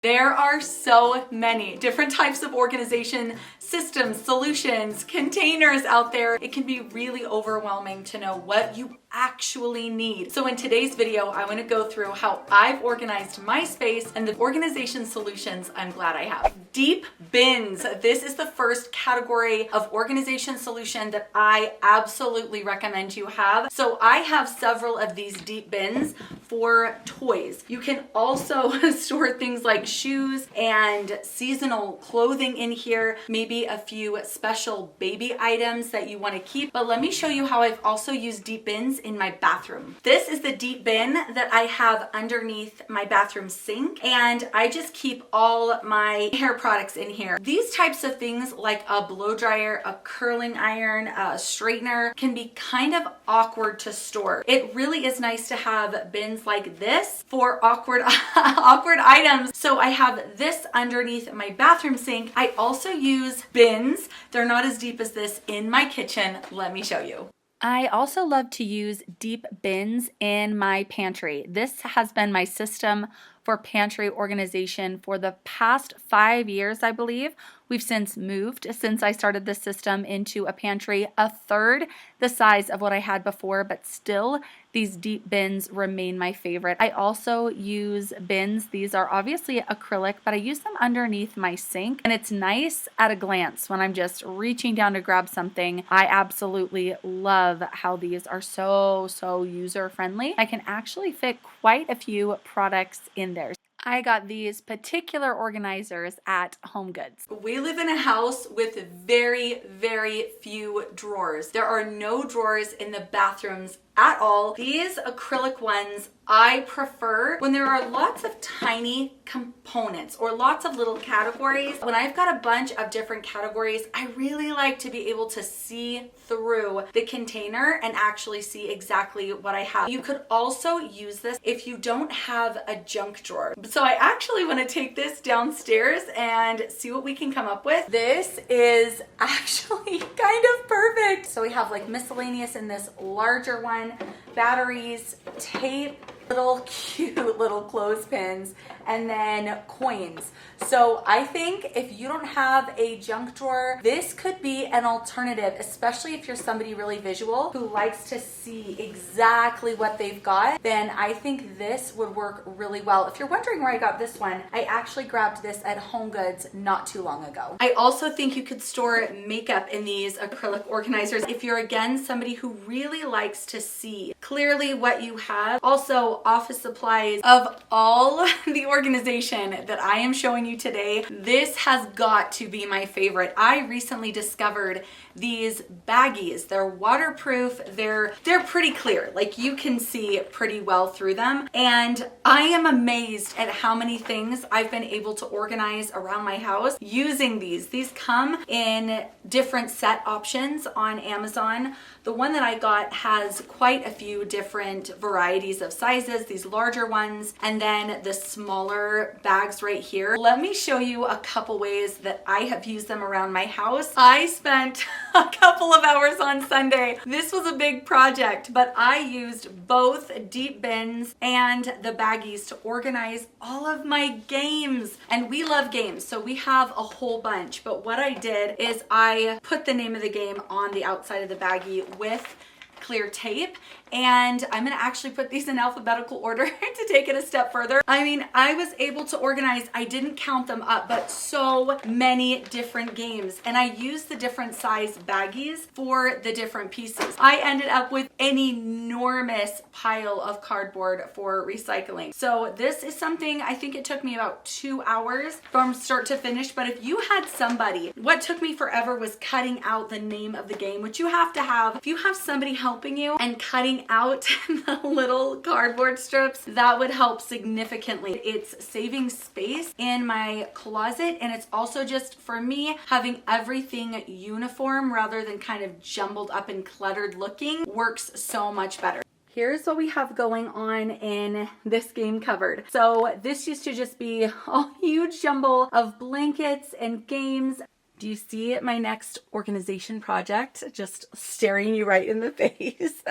There are so many different types of organization systems, solutions, containers out there. It can be really overwhelming to know what you actually need. So in today's video, I want to go through how I've organized my space and the organization solutions I'm glad I have. Deep bins. This is the first category of organization solution that I absolutely recommend you have. So I have several of these deep bins for toys. You can also store things like shoes and seasonal clothing in here, maybe a few special baby items that you want to keep. But let me show you how I've also used deep bins in my bathroom. This is the deep bin that I have underneath my bathroom sink, and I just keep all my hair products in here. These types of things like a blow dryer, a curling iron, a straightener can be kind of awkward to store. It really is nice to have bins like this for awkward items. So I have this underneath my bathroom sink. I also use bins. They're not as deep as this in my kitchen. Let me show you. I also love to use deep bins in my pantry. This has been my system for pantry organization for the past 5 years, I believe. We've since moved, since I started this system, into a pantry a third the size of what I had before, but still these deep bins remain my favorite. I also use bins. These are obviously acrylic, but I use them underneath my sink, and it's nice at a glance when I'm just reaching down to grab something. I absolutely love how these are so user friendly. I can actually fit quite a few products in there. I got these particular organizers at HomeGoods. We live in a house with very few drawers. There are no drawers in the bathrooms at all. These acrylic ones I prefer when there are lots of tiny components or lots of little categories. When I've got a bunch of different categories, I really like to be able to see through the container and actually see exactly what I have. You could also use this if you don't have a junk drawer. So I actually want to take this downstairs and see what we can come up with. This is actually kind of perfect. So we have like miscellaneous in this larger one, batteries, tape, little cute little clothespins, and then coins. So I think if you don't have a junk drawer, this could be an alternative, especially if you're somebody really visual who likes to see exactly what they've got. Then I think this would work really well. If you're wondering where I got this one, I actually grabbed this at HomeGoods not too long ago. I also think you could store makeup in these acrylic organizers if you're, again, somebody who really likes to see clearly what you have. Also, office supplies. Of all the organization that I am showing you today, this has got to be my favorite. I recently discovered these baggies. They're waterproof. They're pretty clear. Like, you can see pretty well through them. And I am amazed at how many things I've been able to organize around my house using these. These come in different set options on Amazon. The one that I got has quite a few different varieties of sizes, these larger ones, and then the smaller bags right here. Let me show you a couple ways that I have used them around my house. I spent a couple of hours on Sunday. This was a big project, but I used both deep bins and the baggies to organize all of my games. And we love games, so we have a whole bunch. But what I did is I put the name of the game on the outside of the baggie with clear tape, and I'm gonna actually put these in alphabetical order to take it a step further. I mean, I was able to organize, I didn't count them up, but so many different games, and I used the different size baggies for the different pieces. I ended up with an enormous pile of cardboard for recycling. So this is something, I think it took me about 2 hours from start to finish, but if you had somebody, what took me forever was cutting out the name of the game, which you have to have. If you have somebody helping you and cutting out the little cardboard strips, that would help significantly. It's saving space in my closet, and it's also just, for me, having everything uniform rather than kind of jumbled up and cluttered looking works so much better. Here's what we have going on in this game cupboard. So this used to just be a huge jumble of blankets and games. Do you see my next organization project just staring you right in the face?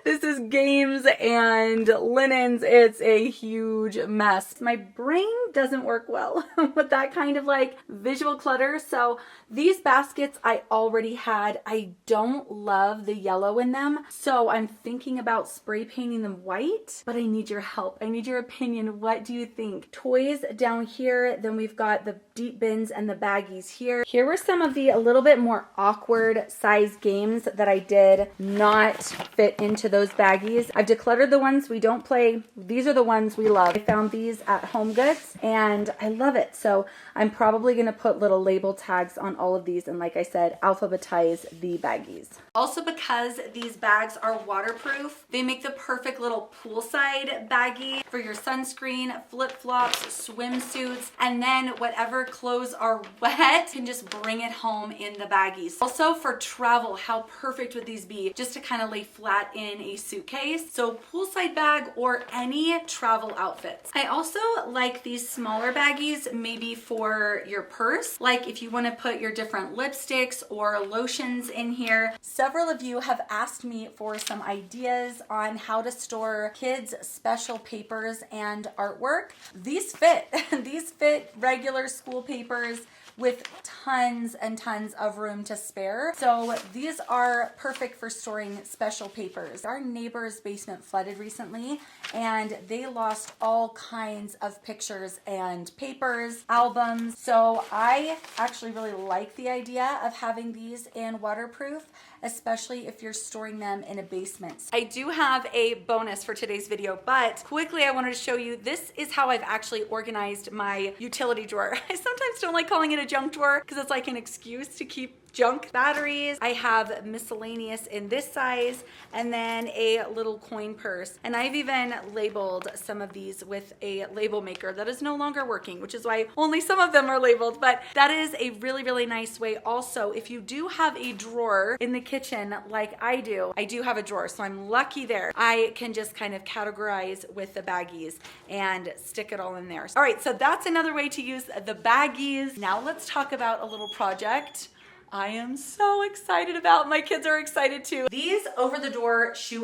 This is games and linens. It's a huge mess. My brain doesn't work well with that kind of like visual clutter. So these baskets I already had. I don't love the yellow in them. So I'm thinking about spray painting them white, but I need your help. I need your opinion. What do you think? Toys down here. Then we've got the deep bins and the baggies here. Here were some of the a little bit more awkward size games that I did not fit into those baggies. I've decluttered the ones we don't play. These are the ones we love. I found these at Home Goods and I love it. So I'm probably going to put little label tags on all of these and, like I said, alphabetize the baggies. Also, because these bags are waterproof, they make the perfect little poolside baggie for your sunscreen, flip-flops, swimsuits, and then whatever clothes are wet, you can just bring it home in the baggies. Also for travel, how perfect would these be just to kind of lay flat in a suitcase? So poolside bag or any travel outfits. I also like these smaller baggies maybe for your purse, like if you want to put your different lipsticks or lotions in here. Several of you have asked me for some ideas on how to store kids' special papers and artwork. These fit. These fit regular school papers with tons and tons of room to spare. So these are perfect for storing special papers. Our neighbor's basement flooded recently and they lost all kinds of pictures and papers, albums. So I actually really like the idea of having these in waterproof, especially if you're storing them in a basement. I do have a bonus for today's video, but quickly I wanted to show you, this is how I've actually organized my utility drawer. I sometimes don't like calling it a junk drawer because it's like an excuse to keep junk batteries. I have miscellaneous in this size and then a little coin purse. And I've even labeled some of these with a label maker that is no longer working, which is why only some of them are labeled, but that is a really, really nice way. Also, if you do have a drawer in the kitchen like I do have a drawer, so I'm lucky there. I can just kind of categorize with the baggies and stick it all in there. All right, so that's another way to use the baggies. Now let's talk about a little project I am so excited about. My kids are excited too. These over-the-door shoe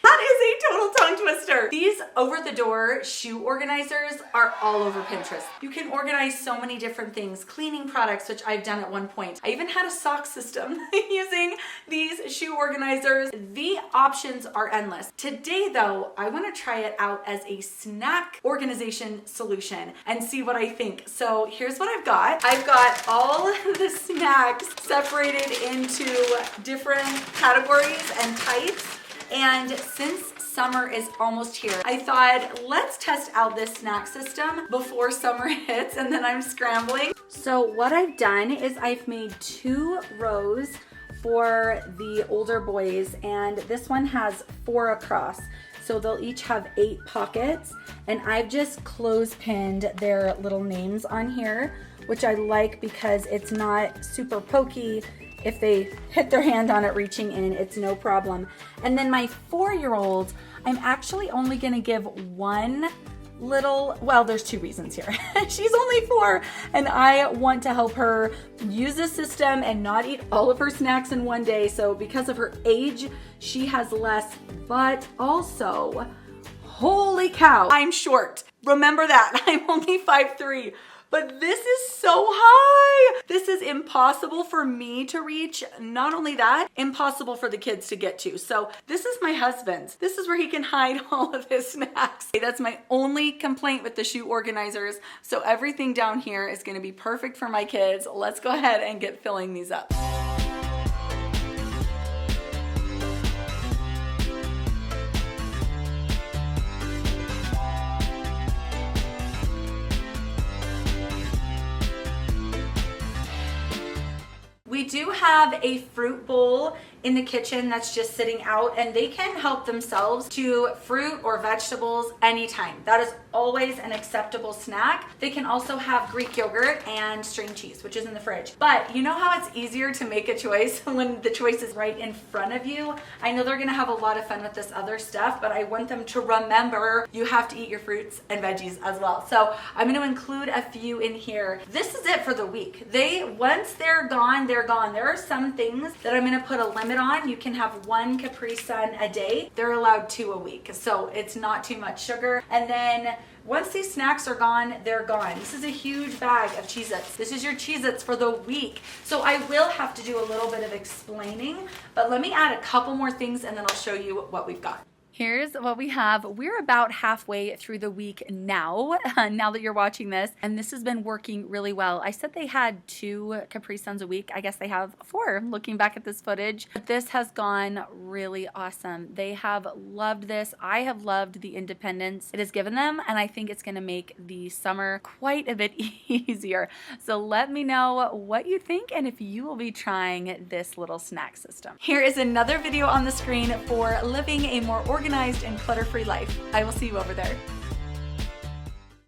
that is a total tongue twister. These over-the-door shoe organizers are all over Pinterest. You can organize so many different things, cleaning products, which I've done at one point. I even had a sock system using these shoe organizers. The options are endless. Today though, I want to try it out as a snack organization solution and see what I think. So here's what I've got. I've got all the snacks separated into different categories and types. And since summer is almost here, I thought let's test out this snack system before summer hits and then I'm scrambling. So what I've done is I've made 2 rows for the older boys and this one has 4 across. So they'll each have 8 pockets and I've just clothespined their little names on here, which I like because it's not super pokey. If they hit their hand on it reaching in, it's no problem. And then my 4-year-old, I'm actually only gonna give one little, well, there's 2 reasons here. She's only 4 and I want to help her use the system and not eat all of her snacks in one day. So because of her age, she has less, but also, holy cow, I'm short. Remember that, I'm only 5'3". But this is so high. This is impossible for me to reach. Not only that, impossible for the kids to get to. So this is my husband's. This is where he can hide all of his snacks. That's my only complaint with the shoe organizers. So everything down here is gonna be perfect for my kids. Let's go ahead and get filling these up. We do have a fruit bowl in the kitchen that's just sitting out, and they can help themselves to fruit or vegetables anytime. That is always an acceptable snack. They can also have Greek yogurt and string cheese, which is in the fridge. But you know how it's easier to make a choice when the choice is right in front of you? I know they're gonna have a lot of fun with this other stuff, but I want them to remember you have to eat your fruits and veggies as well. So I'm gonna include a few in here. This is it for the week. Once they're gone, they're gone. There are some things that I'm gonna put a limit on. You can have 1 Capri Sun a day. They're allowed 2 a week, so it's not too much sugar. And then once these snacks are gone, they're gone. This is a huge bag of Cheez-Its. This is your Cheez-Its for the week. So I will have to do a little bit of explaining, but let me add a couple more things and then I'll show you what we've got. Here's what we have. We're about halfway through the week now, now that you're watching this, and this has been working really well. I said they had 2 Capri Suns a week. I guess they have 4 looking back at this footage. But this has gone really awesome. They have loved this. I have loved the independence it has given them, and I think it's gonna make the summer quite a bit easier. So let me know what you think and if you will be trying this little snack system. Here is another video on the screen for living a more organized and clutter-free life. I will see you over there.